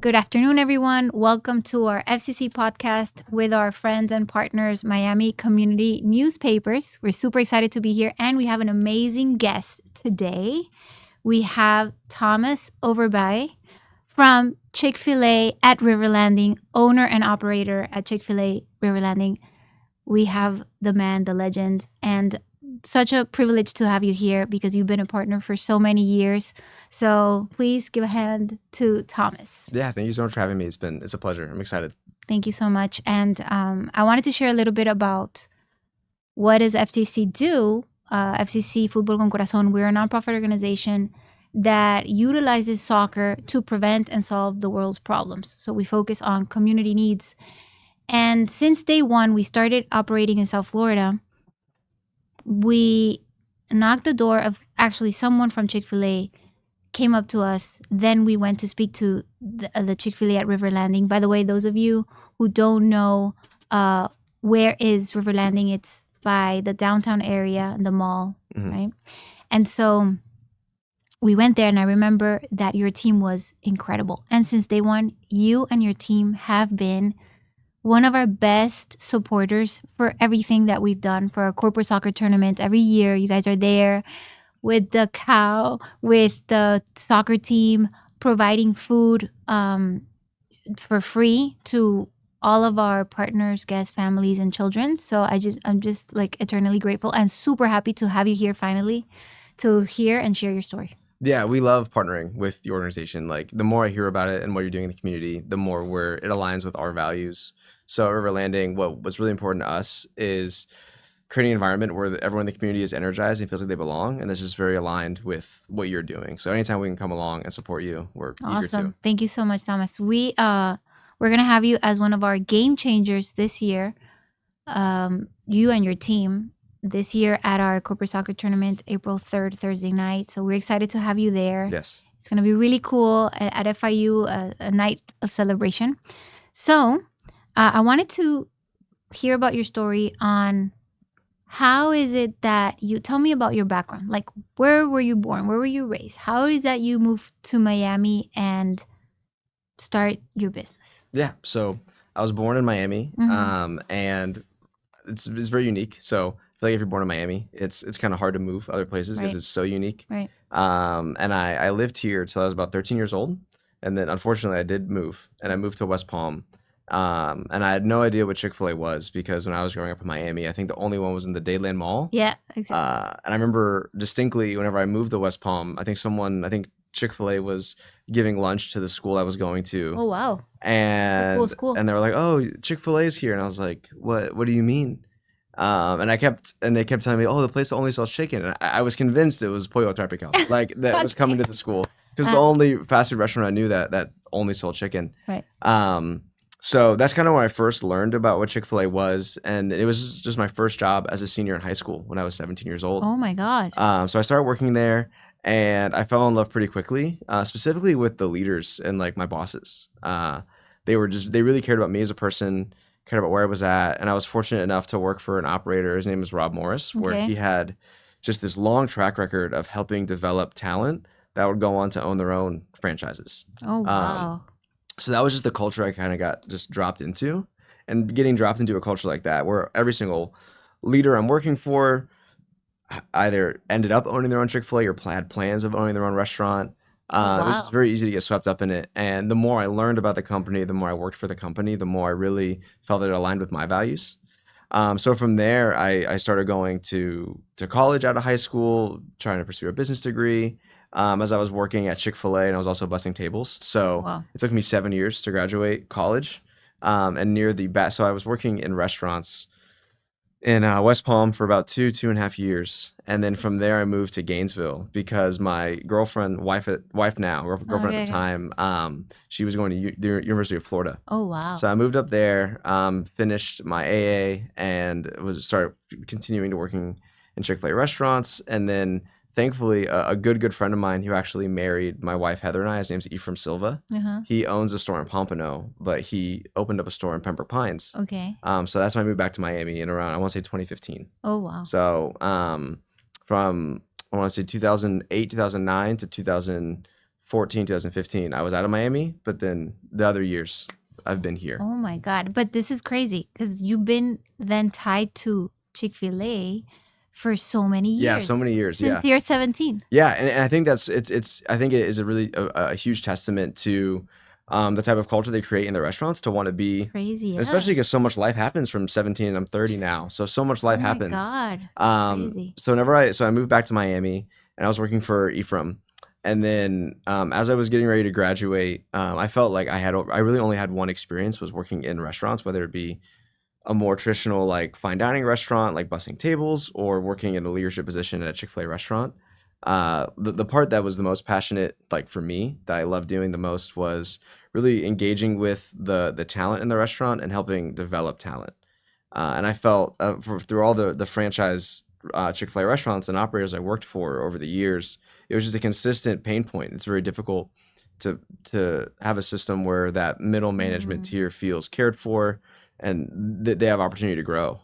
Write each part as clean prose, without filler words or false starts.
Good afternoon, everyone. Welcome to our FCC podcast with our friends and partners, Miami Community Newspapers. We're super excited to be here, and we have an amazing guest today. We have Thomas Overby from Chick-fil-A at River Landing, owner and operator at Chick-fil-A River Landing. We have the man, the legend, and such a privilege to have you here because you've been a partner for so many years. So please give a hand to Thomas. Yeah, thank you so much for having me. It's a pleasure. I'm excited. Thank you so much. And I wanted to share a little bit about what does FCC do. FCC Fútbol con Corazón. We're a nonprofit organization that utilizes soccer to prevent and solve the world's problems. So we focus on community needs. And since day one, we started operating in South Florida. We knocked the door of actually someone from Chick-fil-A came up to us. Then we went to speak to the Chick-fil-A at River Landing. By the way, those of you who don't know where is River Landing, it's by the downtown area, the mall, right? And so we went there, and I remember that your team was incredible. And since day one, you and your team have been one of our best supporters for everything that we've done for our corporate soccer tournament. Every year, you guys are there with the cow, with the soccer team, providing food for free to all of our partners, guests, families, and children. So I'm just like eternally grateful and super happy to have you here finally to hear and share your story. Yeah, we love partnering with the organization. Like the more I hear about it and what you're doing in the community, the more it aligns with our values. So at River Landing, what's really important to us is creating an environment where everyone in the community is energized and feels like they belong. And this is very aligned with what you're doing. So anytime we can come along and support you, we're eager to. Thank you so much, Thomas. We're going to have you as one of our game changers this year, you and your team, this year at our corporate soccer tournament, April 3rd, Thursday night. So we're excited to have you there. Yes. It's going to be really cool at FIU, a night of celebration. So I wanted to hear about your story on how is it that you tell me about your background. Like, where were you born? Where were you raised? How is that you moved to Miami and start your business? Yeah. So I was born in Miami, and it's very unique. So I feel like if you're born in Miami, it's kind of hard to move other places because it's so unique. Right. And I lived here till I was about 13 years old. And then unfortunately I did move, and I moved to West Palm. And I had no idea what Chick-fil-A was because when I was growing up in Miami, I think the only one was in the Dayland Mall. Yeah, exactly. And I remember distinctly whenever I moved to West Palm, I think Chick-fil-A was giving lunch to the school I was going to. Oh, wow. And Cool school. And they were like, "Oh, Chick-fil-A is here." And I was like, "What do you mean?" And they kept telling me, "Oh, the place that only sells chicken." And I was convinced it was Pollo Tropical, like that was coming to the school because the only fast food restaurant I knew that only sold chicken. Right. So that's kind of when I first learned about what Chick-fil-A was, and it was just my first job as a senior in high school when I was 17 years old. Oh my God. So I started working there, and I fell in love pretty quickly, specifically with the leaders and like my bosses. They really cared about me as a person, cared about where I was at, and I was fortunate enough to work for an operator. His name is Rob Morris, where he had just this long track record of helping develop talent that would go on to own their own franchises. Oh, wow. So that was just the culture I kind of got just dropped into, and getting dropped into a culture like that where every single leader I'm working for either ended up owning their own Chick-fil-A or had plans of owning their own restaurant. It was just very easy to get swept up in it. And the more I learned about the company, the more I worked for the company, the more I really felt that it aligned with my values. So from there, I started going to college out of high school, trying to pursue a business degree. As I was working at Chick-fil-A, and I was also bussing tables. So It took me 7 years to graduate college. And near the back, so I was working in restaurants in West Palm for about 2.5 years. And then from there, I moved to Gainesville because my wife at the time, she was going to the University of Florida. Oh, wow. So I moved up there, finished my AA, and started continuing to working in Chick-fil-A restaurants. And then thankfully, a good friend of mine who actually married my wife, Heather, and I, his name's Ephraim Silva. He owns a store in Pompano, but he opened up a store in Pembroke Pines. Okay. So that's when I moved back to Miami in around, I want to say 2015. Oh, wow. So from, I want to say 2008, 2009 to 2015, I was out of Miami, but then the other years I've been here. Oh my God. But this is crazy because you've been then tied to Chick-fil-A for so many years. Yeah, so many years. Since Yeah. you're 17. Yeah, and I think it's I think it is a really a huge testament to the type of culture they create in the restaurants to want to be, Crazy. Yeah. especially because so much life happens from 17 and I'm 30 now. So much life Oh my happens. God. Crazy. So I moved back to Miami and I was working for Ephraim. And then as I was getting ready to graduate, I felt like I really only had one experience, was working in restaurants, whether it be a more traditional like fine dining restaurant, like bussing tables, or working in a leadership position at a Chick-fil-A restaurant. The part that was the most passionate, like for me, that I loved doing the most was really engaging with the talent in the restaurant and helping develop talent. And I felt through all the franchise Chick-fil-A restaurants and operators I worked for over the years, it was just a consistent pain point. It's very difficult to have a system where that middle management tier feels cared for and they have opportunity to grow.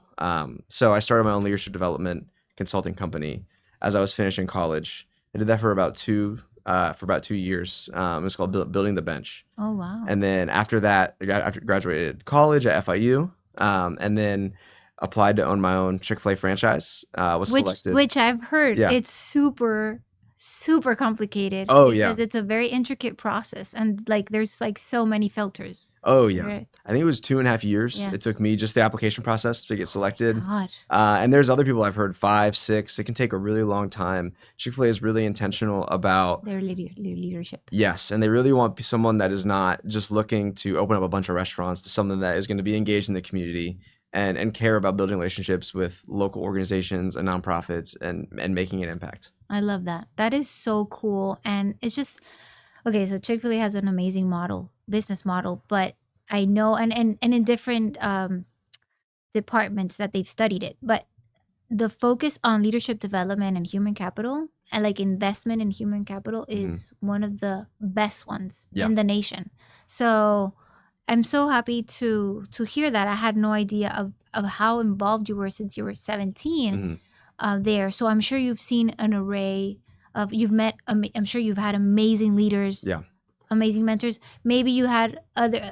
So I started my own leadership development consulting company as I was finishing college. I did that for about 2 years. It was called Building the Bench. Oh, wow. And then after that, after graduated college at FIU, and then applied to own my own Chick-fil-A franchise. Was selected. Which I've heard, Yeah. it's super complicated. Oh, yeah. Because it's a very intricate process and like there's like so many filters. Oh, yeah. Right. I think it was 2.5 years. Yeah. It took me just the application process to get selected. God. And there's other people I've heard 5, 6. It can take a really long time. Chick-fil-A is really intentional about Their leadership. Yes, and they really want someone that is not just looking to open up a bunch of restaurants, to someone that is going to be engaged in the community and care about building relationships with local organizations and nonprofits and making an impact. I love that. That is so cool. And it's just, okay, so Chick-fil-A has an amazing business model, but I know, and in different departments that they've studied it, but the focus on leadership development and human capital and like investment in human capital is one of the best ones in the nation. So I'm so happy to hear that. I had no idea of how involved you were since you were 17 there. So I'm sure you've seen an array of, I'm sure you've had amazing leaders, amazing mentors. Maybe you had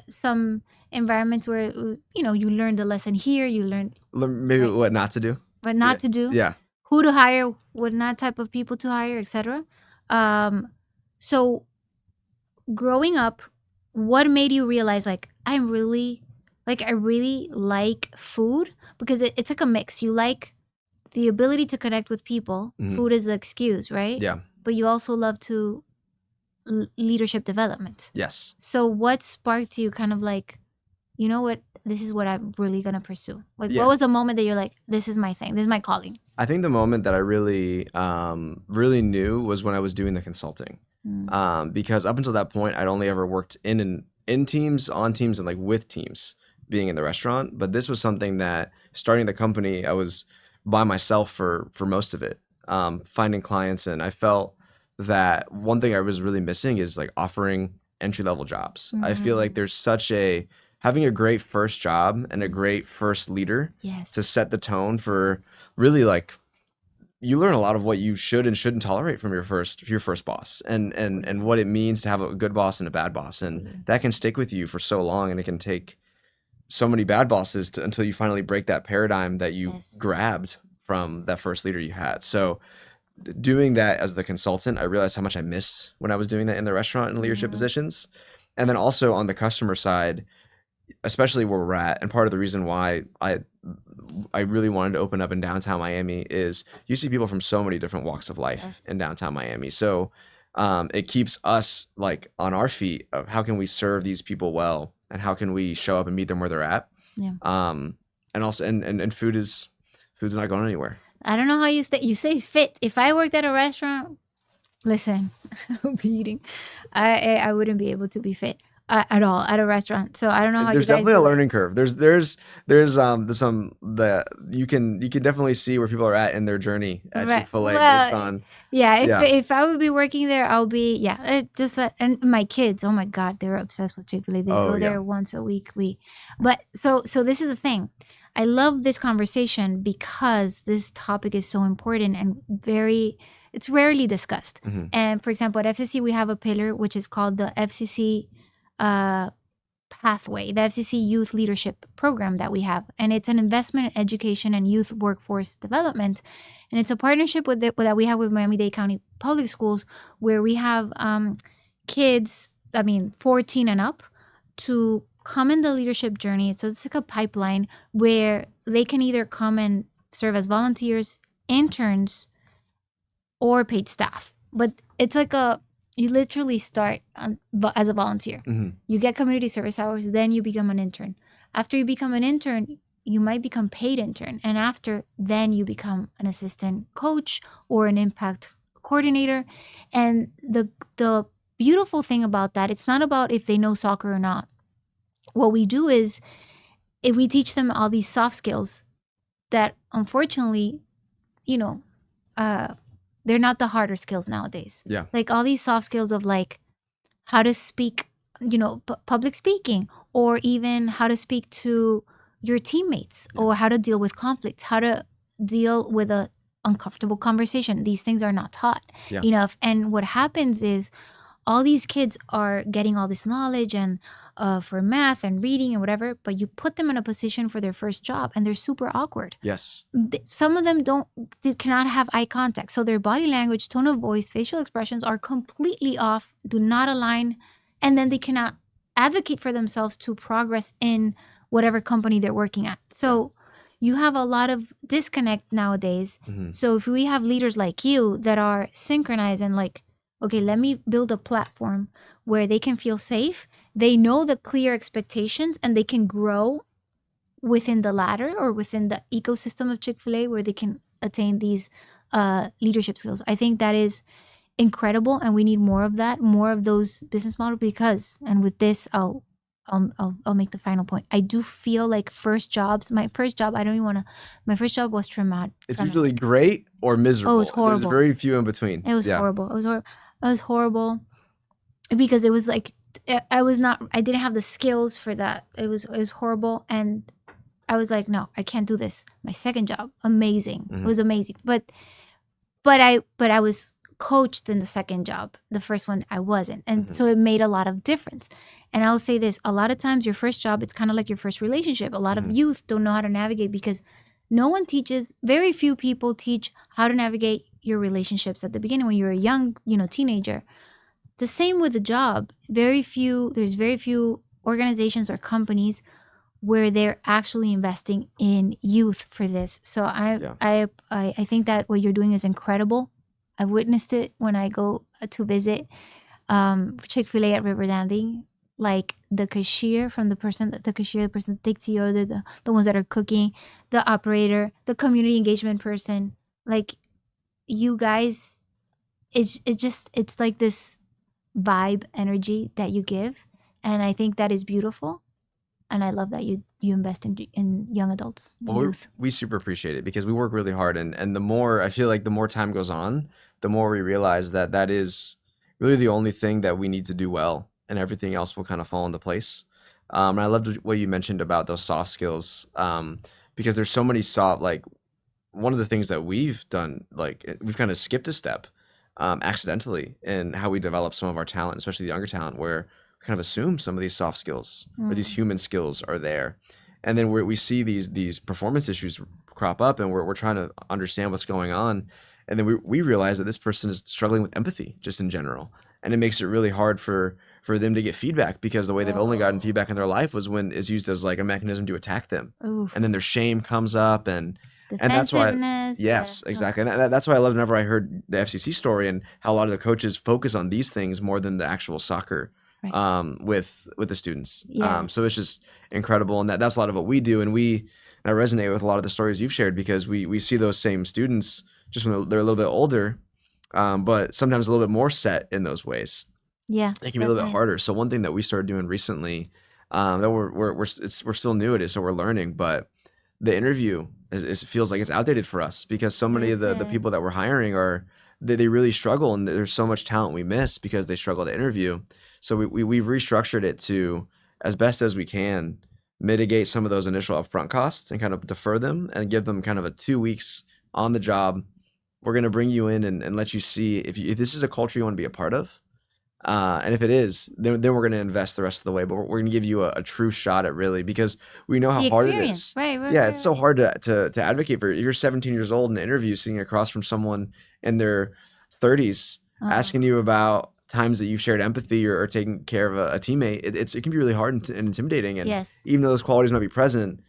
some environments where, you know, you learned a lesson here, you learned maybe what not to do. What not to do. Yeah. Who to hire, what not type of people to hire, etc. So growing up, what made you realize like I really like food? Because it's like a mix. You like the ability to connect with people. Food is the excuse, right? Yeah. But you also love to leadership development. Yes. So what sparked you kind of like, you know what, this is what I'm really going to pursue? Like what was the moment that you're like, this is my thing, this is my calling? I think the moment that I really knew was when I was doing the consulting. Because up until that point, I'd only ever worked in teams, on teams, and like with teams being in the restaurant. But this was something that starting the company, I was by myself for most of it, finding clients. And I felt that one thing I was really missing is like offering entry-level jobs. I feel like there's having a great first job and a great first leader to set the tone for really like, you learn a lot of what you should and shouldn't tolerate from your first boss and what it means to have a good boss and a bad boss. And that can stick with you for so long, and it can take so many bad bosses until you finally break that paradigm that you grabbed from that first leader you had. So doing that as the consultant, I realized how much I missed when I was doing that in the restaurant and leadership positions. And then also on the customer side, especially where we're at, and part of the reason why I really wanted to open up in downtown Miami is you see people from so many different walks of life in downtown Miami. So it keeps us like on our feet of how can we serve these people well, and how can we show up and meet them where they're at. And also and food's not going anywhere. I don't know how you say fit. If I worked at a restaurant, listen, I would be eating. I wouldn't be able to be fit at all at a restaurant. So I don't know how. There's definitely a learning curve. There's some that you can definitely see where people are at in their journey at Chick-fil-A based on. If I would be working there, I'll be and my kids. Oh my God, they're obsessed with Chick-fil-A. They go there once a week. But so this is the thing. I love this conversation because this topic is so important and very, it's rarely discussed. Mm-hmm. And for example, at FCC, we have a pillar which is called the FCC pathway, the FCC Youth Leadership Program that we have. And it's an investment in education and youth workforce development. And it's a partnership that we have with Miami-Dade County Public Schools, where we have kids, 14 and up, to come in the leadership journey. So it's like a pipeline where they can either come and serve as volunteers, interns, or paid staff. But it's like you literally start as a volunteer. Mm-hmm. You get community service hours, then you become an intern. After you become an intern, you might become paid intern. And after, then you become an assistant coach or an impact coordinator. And the beautiful thing about that, it's not about if they know soccer or not. What we do is, if we teach them all these soft skills that unfortunately, they're not the harder skills nowadays. Yeah. Like all these soft skills of like how to speak, public speaking, or even how to speak to your teammates, or how to deal with conflict, how to deal with a uncomfortable conversation. These things are not taught enough. And what happens is, all these kids are getting all this knowledge and for math and reading and whatever, but you put them in a position for their first job and they're super awkward. Yes. Some of them they cannot have eye contact. So their body language, tone of voice, facial expressions are completely off, do not align, and then they cannot advocate for themselves to progress in whatever company they're working at. So you have a lot of disconnect nowadays. Mm-hmm. So if we have leaders like you that are synchronized and like, okay, let me build a platform where they can feel safe, they know the clear expectations, and they can grow within the ladder or within the ecosystem of Chick-fil-A, where they can attain these leadership skills. I think that is incredible, and we need more of that, more of those business models. Because, and with this, I'll make the final point. I do feel like my first job was traumatic. It's usually great or miserable. Oh, it was horrible. There's very few in between. It was horrible. It was horrible because it was like I didn't have the skills for that. It was horrible, and I was like, no, I can't do this. My second job, amazing. Mm-hmm. It was amazing, but I was coached in the second job. The first one I wasn't, and so it made a lot of difference. And I'll say this: a lot of times, your first job, it's kind of like your first relationship. A lot of youth don't know how to navigate because very few people teach how to navigate your relationships at the beginning when you're a young, teenager. The same with the job. There's very few organizations or companies where they're actually investing in youth for this. So I think that what you're doing is incredible. I've witnessed it when I go to visit Chick-fil-A at River Landing. Like the cashier, the person that takes the order, the ones that are cooking, the operator, the community engagement person, like you guys, it's like this vibe energy that you give, and I think that is beautiful, and I love that you invest in young adults, youth. We super appreciate it because we work really hard, and the more I feel like the more time goes on, the more we realize that is really the only thing that we need to do well, and everything else will kind of fall into place. And I loved what you mentioned about those soft skills, because there's so many soft, like one of the things that we've done, like we've kind of skipped a step accidentally in how we develop some of our talent, especially the younger talent, where we kind of assume some of these soft skills or these human skills are there. And then we see these performance issues crop up, and we're trying to understand what's going on. And then we realize that this person is struggling with empathy just in general. And it makes it really hard for them to get feedback, because the way they've only gotten feedback in their life was when it's used as like a mechanism to attack them. Oof. And then their shame comes up, and that's why, yes, exactly. And that's why I loved whenever I heard the FCC story and how a lot of the coaches focus on these things more than the actual soccer, with the students. Yes. So it's just incredible. And that's a lot of what we do. And I resonate with a lot of the stories you've shared, because we see those same students just when they're a little bit older, but sometimes a little bit more set in those ways. Yeah, it can be a little bit harder. So one thing that we started doing recently, that we're still new at it, so we're learning, but the interview feels like it's outdated for us, because so many of the people that we're hiring they really struggle, and there's so much talent we miss because they struggle to interview. So we've restructured it to, as best as we can, mitigate some of those initial upfront costs and kind of defer them and give them kind of a 2 weeks on the job we're going to bring you in and let you see if this is a culture you want to be a part of. And if it is, then we're going to invest the rest of the way. But we're going to give you a true shot at really, because we know how The hard it experience. is. Right. Yeah, it's so hard to advocate for. You're 17 years old in an interview, sitting across from someone in their 30s, asking you about times that you've shared empathy or taking care of a teammate. It can be really hard and intimidating. And Yes. even though those qualities might be present,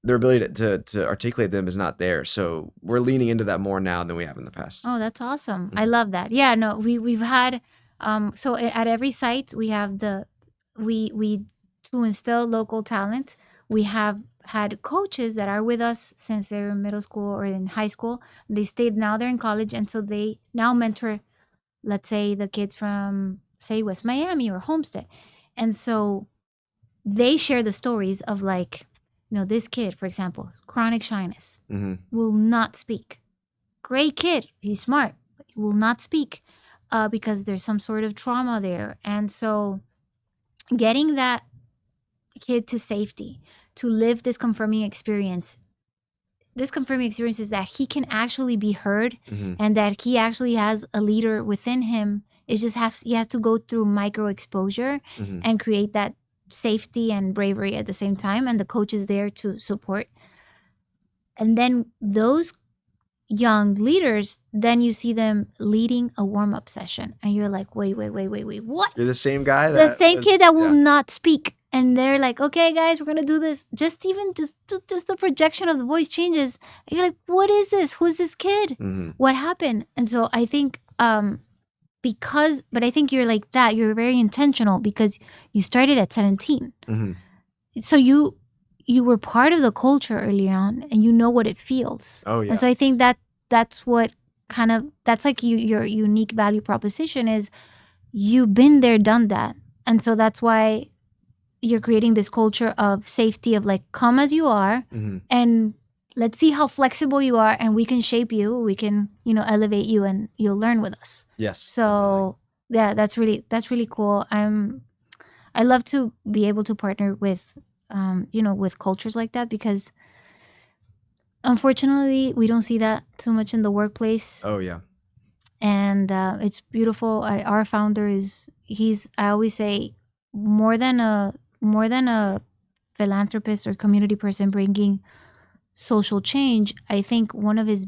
their ability to articulate them is not there. So we're leaning into that more now than we have in the past. Oh, that's awesome. I love that. Yeah, no, we've had so at every site we have we to instill local talent, we have had coaches that are with us since they're in middle school or in high school. They stayed, now they're in college, and so they now mentor, let's say, the kids from, say, West Miami or Homestead. And so they share the stories of, like, this kid, for example, chronic shyness, will not speak. Great kid, he's smart, but he will not speak because there's some sort of trauma there. And so getting that kid to safety, to live this confirming experience is that he can actually be heard, and that he actually has a leader within him. It's just he has to go through micro exposure and create that safety and bravery at the same time, and the coach is there to support. And then those young leaders, then you see them leading a warm-up session, and you're like, wait, what? You're the same guy The same kid that will not speak, and they're like, okay guys, we're gonna do this. Just the projection of the voice changes, and you're like, what is this? Who's this kid? What happened? And so I think but I think you're like that, you're very intentional, because you started at 17. So you were part of the culture early on, and you know what it feels. Oh yeah. And so I think that's what that's like your unique value proposition is, you've been there, done that. And so that's why you're creating this culture of safety, of like, come as you are, and let's see how flexible you are, and we can shape you, we can elevate you, and you'll learn with us. Yes. So yeah, that's really cool. I love to be able to partner with with cultures like that, because unfortunately we don't see that too much in the workplace. Oh yeah. And it's beautiful. Our founder I always say, more than a philanthropist or community person bringing social change, I think one of his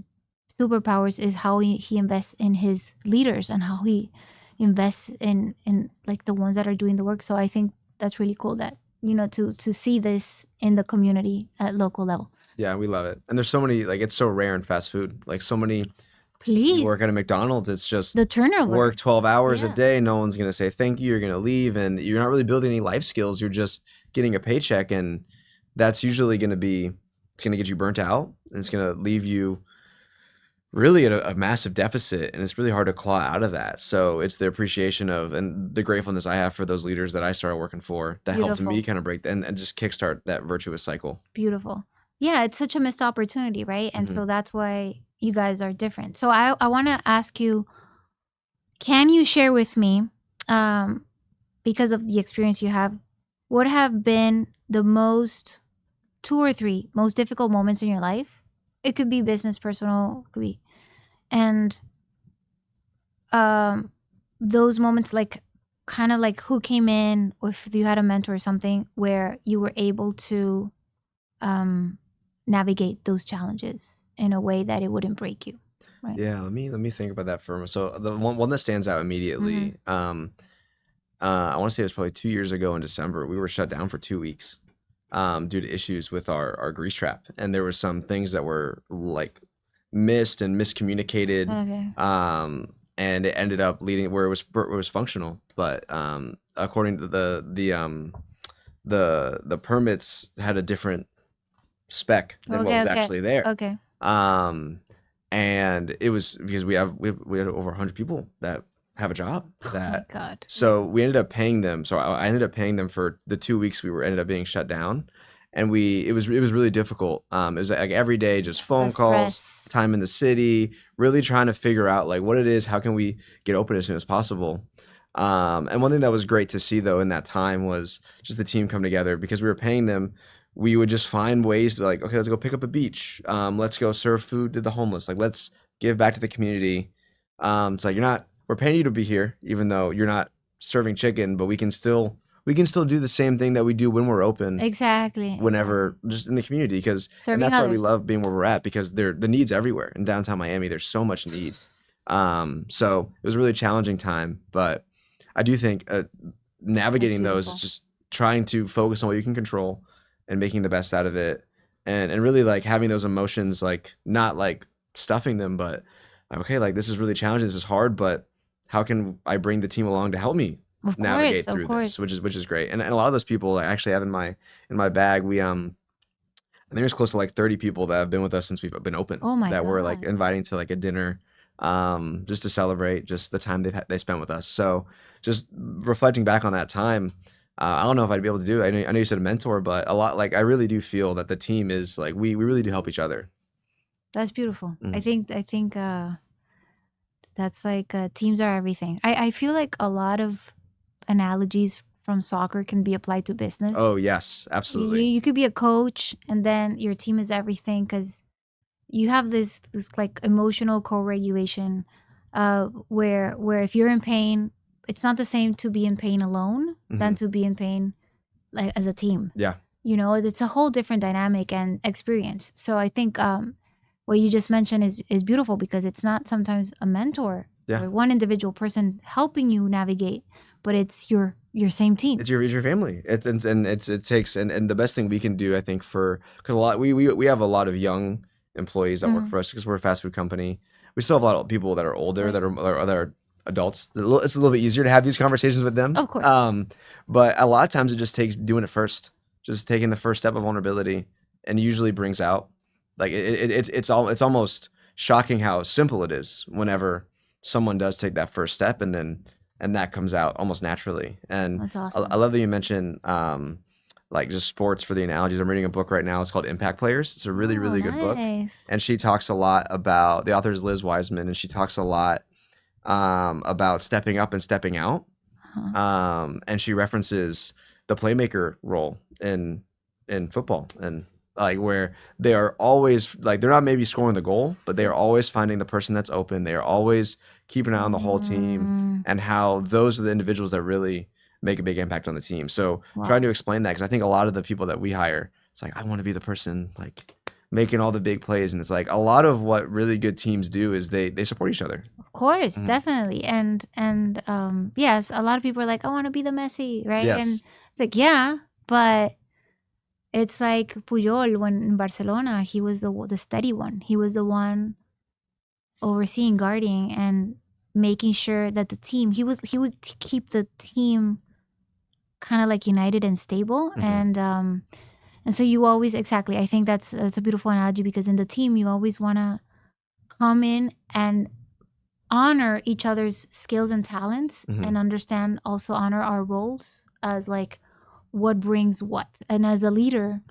superpowers is how he invests in his leaders, and how he invests in like the ones that are doing the work. So I think that's really cool that to see this in the community at local level. Yeah, we love it. And there's so many, like, it's so rare in fast food. Like, so many Please. You work at a McDonald's, it's just The turnover. work 12 hours a Yeah. day. No one's going to say thank you. You're going to leave, and you're not really building any life skills. You're just getting a paycheck, and that's usually going to be, it's going to get you burnt out, and it's going to leave you really at a massive deficit, and it's really hard to claw out of that. So it's the appreciation of, and the gratefulness I have for those leaders that I started working for that helped Beautiful. me kind of break and just kickstart that virtuous cycle. Beautiful. Yeah, it's such a missed opportunity, right? And Mhm. so that's why you guys are different. So I want to ask you, can you share with me, because of the experience you have, what have been the two or three most difficult moments in your life? It could be business, personal, could be, and those moments, like, kind of like, who came in, or if you had a mentor or something where you were able to navigate those challenges in a way that it wouldn't break you. Right. Yeah, let me think about that for a moment. So the one that stands out immediately, I want to say it was probably 2 years ago in December. We were shut down for 2 weeks due to issues with our grease trap, and there were some things that were like missed and miscommunicated, Okay. and it ended up leading where it was functional, but according to the permits had a different spec than what was actually there. Okay. And it was because we had over 100 people that have a job that, Oh my God. so we ended up paying them. So I ended up paying them for the 2 weeks ended up being shut down, and it was really difficult. It was like every day, just phone The calls, stress. time in the city, really trying to figure out like what it is, how can we get open as soon as possible. And one thing that was great to see though in that time was just the team come together, because we were paying them. We would just find ways to, like, okay, let's go pick up a beach. Let's go serve food to the homeless. Like, let's give back to the community. It's like we're paying you to be here, even though you're not serving chicken, but we can still do the same thing that we do when we're open, Exactly. whenever, just in the community, and Serving that's why we others. love being where we're at, because the needs everywhere in downtown Miami. There's so much need. So it was a really challenging time, but I do think navigating those is beautiful. just trying to focus on what you can control and making the best out of it, and really like having those emotions, like not like stuffing them, but like, okay, like this is really challenging, this is hard, but how can I bring the team along to help me Of navigate course, of through this, course. which is great. And a lot of those people I actually have in my bag. I think there's close to like 30 people that have been with us since we've been open, Oh my that we're like God. inviting to like a dinner, just to celebrate just the time they spent with us. So just reflecting back on that time, I don't know if I'd be able to do it. I know you said a mentor, but a lot, like I really do feel that the team is like we really do help each other. That's beautiful. I Mhm. think that's like teams are everything. I feel like a lot of analogies from soccer can be applied to business. Oh yes, absolutely. You could be a coach and then your team is everything because you have this like emotional co-regulation where if you're in pain, it's not the same to be in pain alone than Hmm. to be in pain like as a team. Yeah, You know, it's a whole different dynamic and experience. So I think what you just mentioned is beautiful because it's not sometimes a mentor yeah. or one individual person helping you navigate, but it's your same team. It's your family. It takes, and the best thing we can do, I think, because a lot we have a lot of young employees that work Mm, for us because we're a fast food company. We still have a lot of people that are of older, course, that are adults. It's a little bit easier to have these conversations with them. of course. But a lot of times it just takes doing it first, just taking the first step of vulnerability, and usually brings out like it's almost shocking how simple it is whenever someone does take that first step, and that comes out almost naturally. And That's I awesome. love that you mentioned like just sports for the analogies. I'm reading a book right now. It's called Impact Players. It's a really, Oh, really good book. nice. And she talks a lot about, the author is Liz Wiseman, and she talks a lot about stepping up and stepping out. Huh. And she references the playmaker role in football, and like where they are always like they're not maybe scoring the goal, but they are always finding the person that's open. They are always keeping an eye on the whole team, Mm, and how those are the individuals that really make a big impact on the team. So trying wow. to explain that, because I think a lot of the people that we hire, it's like I want to be the person like making all the big plays, and it's like a lot of what really good teams do is they support each other. Of course, Mhm. definitely. And yes, a lot of people are like, I want to be the Messi, right? And Yes. it's like, yeah, but it's like Puyol when in Barcelona, he was the steady one. He was the one overseeing, guarding, and making sure that the team. He would keep the team kind of like united and stable. Hmm. And so you always exactly. I think that's a beautiful analogy because in the team you always want to come in and honor each other's skills and talents Hmm. and understand also honor our roles as like what brings what. And as a leader,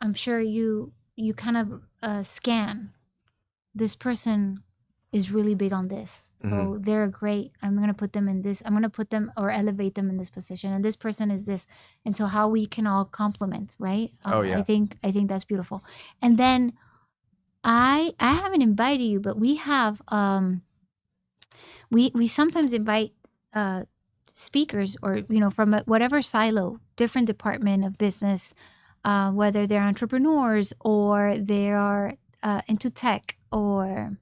I'm sure you kind of scan this person is really big on this, Hmm. so they're great. I'm going to put them in this, I'm going to put them or elevate them in this position, and this person is this. And so how we can all complement, right? Oh I yeah. think I think that's beautiful. And then I haven't invited you, but we have we sometimes invite uh speakers or from whatever silo, different department of business, whether they're entrepreneurs or they are into tech or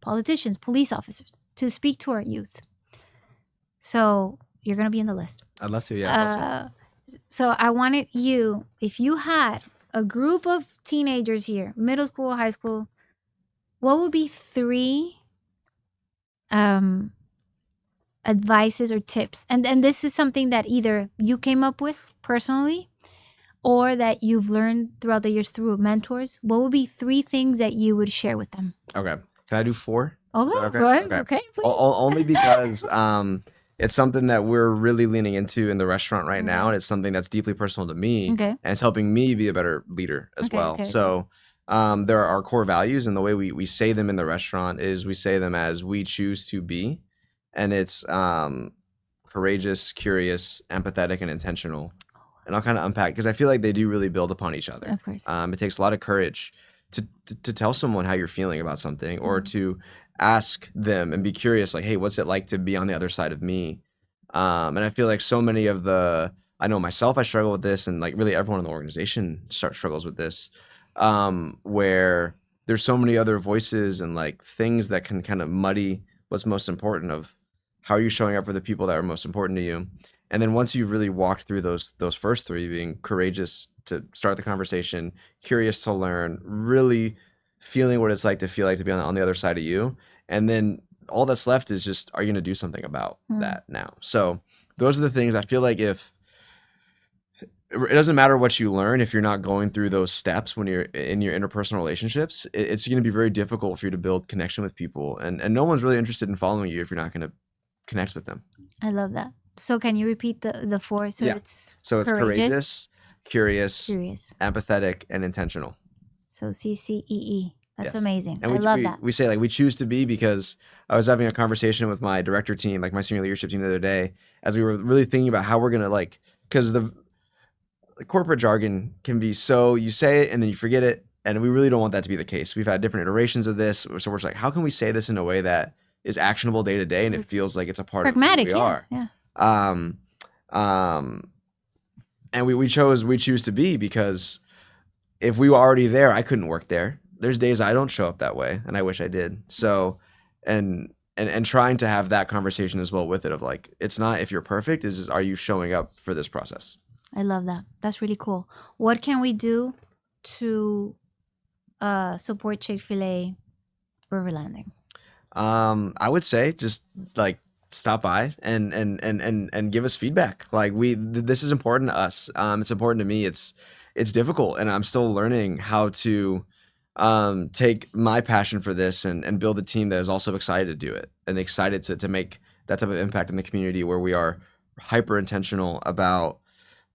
politicians, police officers, to speak to our youth. So you're going to be in the list. I'd love to. Yeah, it's awesome. Uh, so I wanted you, if you had a group of teenagers here, middle school, high school, what would be three um, advices or tips? And this is something that either you came up with personally or that you've learned throughout the years through mentors. What would be three things that you would share with them? Okay. Can I do four? Is that Okay, okay? go ahead. Okay. Okay, please. Only because it's something that we're really leaning into in the restaurant right now, Okay. and it's something that's deeply personal to me, Okay. and it's helping me be a better leader as Okay. well. Okay. Okay. So there are our core values, and the way we say them in the restaurant is we say them as we choose to be, and it's courageous, curious, empathetic, and intentional. And I'll kind of unpack because I feel like they do really build upon each other. Of course. It takes a lot of courage to tell someone how you're feeling about something, or to ask them and be curious, like, hey, what's it like to be on the other side of me? And I feel like so many of I know myself, I struggle with this, and like really everyone in the organization struggles with this, where there's so many other voices and like things that can kind of muddy what's most important of how are you showing up for the people that are most important to you. And then once you've really walked through those first three, being courageous to start the conversation, curious to learn, really feeling what it's like to feel like to be on the other side of you, and then all that's left is just, are you going to do something about that now? So those are the things I feel like, if it doesn't matter what you learn, if you're not going through those steps when you're in your interpersonal relationships, it's going to be very difficult for you to build connection with people, and no one's really interested in following you if you're not going to connect with them. I love that. So can you repeat the four? So it's courageous, curious, empathetic, and intentional. So CCEE. That's amazing. And I love that. We say like we choose to be, because I was having a conversation with my director team, like my senior leadership team the other day, as we were really thinking about how we're going to, like, because the corporate jargon can be so, you say it and then you forget it. And we really don't want that to be the case. We've had different iterations of this. So we're just like, how can we say this in a way that is actionable day to day and it feels like it's a part of who we are? Yeah. And we choose to be, because if we were already there, I couldn't work there. There's days I don't show up that way, and I wish I did. So, and trying to have that conversation as well with it, of like, it's not if you're perfect, is are you showing up for this process? I love that. That's really cool. What can we do to support Chick-fil-A River Landing? I would say just like stop by and give us feedback. Like this is important to us. It's important to me. It's difficult, and I'm still learning how to take my passion for this and build a team that is also excited to do it, and excited to make that type of impact in the community, where we are hyper intentional about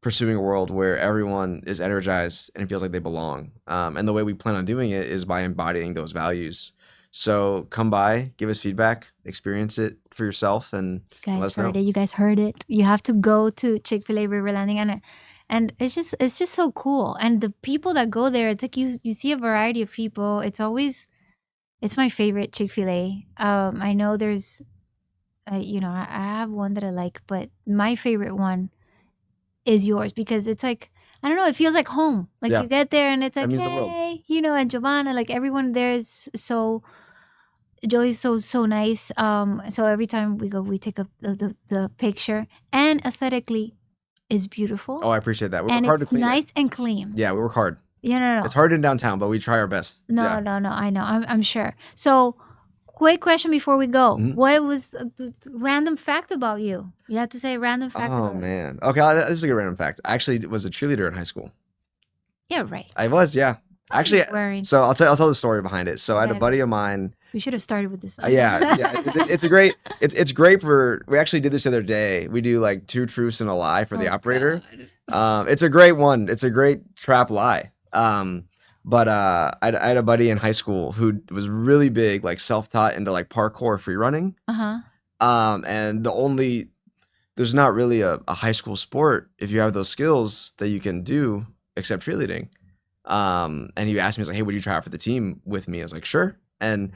pursuing a world where everyone is energized and feels like they belong. And the way we plan on doing it is by embodying those values. So come by, give us feedback, experience it for yourself, and let us know. You guys heard it. You have to go to Chick-fil-A River Landing, and it's just so cool. And the people that go there, it's like you see a variety of people. It's my favorite Chick-fil-A. I know there's, I have one that I like, but my favorite one is yours, because it's like, I don't know, it feels like home. Like you get there and it's like, hey, and Giovanna, like everyone there is so, Joey's so nice. So every time we go, we take the picture, and aesthetically is beautiful. Oh, I appreciate that. We work hard to clean nice and clean. Yeah, we work hard. No. It's hard in downtown, but we try our best. No, I know. I'm sure. So, quick question before we go. Mm-hmm. What was the random fact about you? You have to say random fact. Oh, man. Okay, this is a good random fact. I actually was a cheerleader in high school. Yeah, right. I was, yeah. Actually, so I'll tell the story behind it. So I had a buddy of mine. We should have started with this. Yeah. It's great for. We actually did this the other day. We do like 2 truths and a lie for the operator. It's a great one. It's a great trap lie. But I had a buddy in high school who was really big, like self-taught into like parkour, free running. And there's not really a high school sport if you have those skills that you can do except cheerleading. And he asked me, he's like, hey, would you try out for the team with me? I was like, sure. And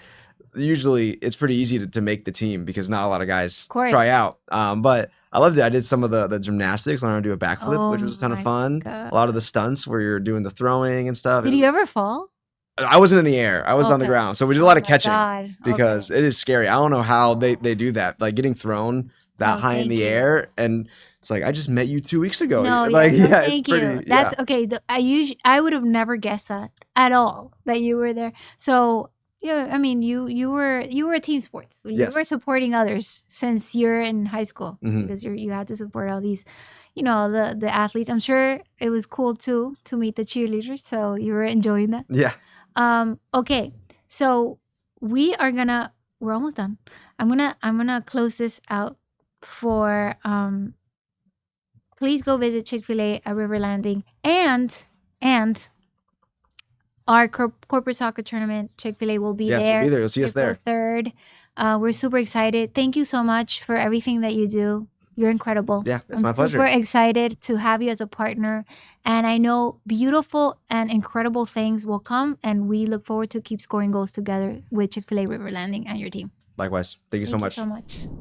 usually it's pretty easy to make the team, because not a lot of guys try out. But I loved it. I did some of the gymnastics, learned how to do a backflip, which was a ton of fun. God. A lot of the stunts where you're doing the throwing and stuff. Did you ever fall? I wasn't in the air. I was on the ground. So we did a lot of catching, because it is scary. I don't know how they do that. Like getting thrown that high in the air, and it's like, I just met you 2 weeks ago. Thank you. That's okay. I would have never guessed that at all, that you were there. So yeah, I mean, you were a team sports. You were supporting others since you're in high school, because you had to support all these, the athletes. I'm sure it was cool too to meet the cheerleaders. So you were enjoying that. Yeah. Okay. So we're almost done. I'm gonna close this out for please go visit Chick-fil-A at River Landing, and our corporate soccer tournament. Chick-fil-A will be there. We'll be there. You'll see us there. April 3rd. We're super excited. Thank you so much for everything that you do. You're incredible. Yeah, it's I'm my pleasure. super excited to have you as a partner. And I know beautiful and incredible things will come. And we look forward to keep scoring goals together with Chick-fil-A River Landing and your team. Likewise. Thank you so Thank you much. so much.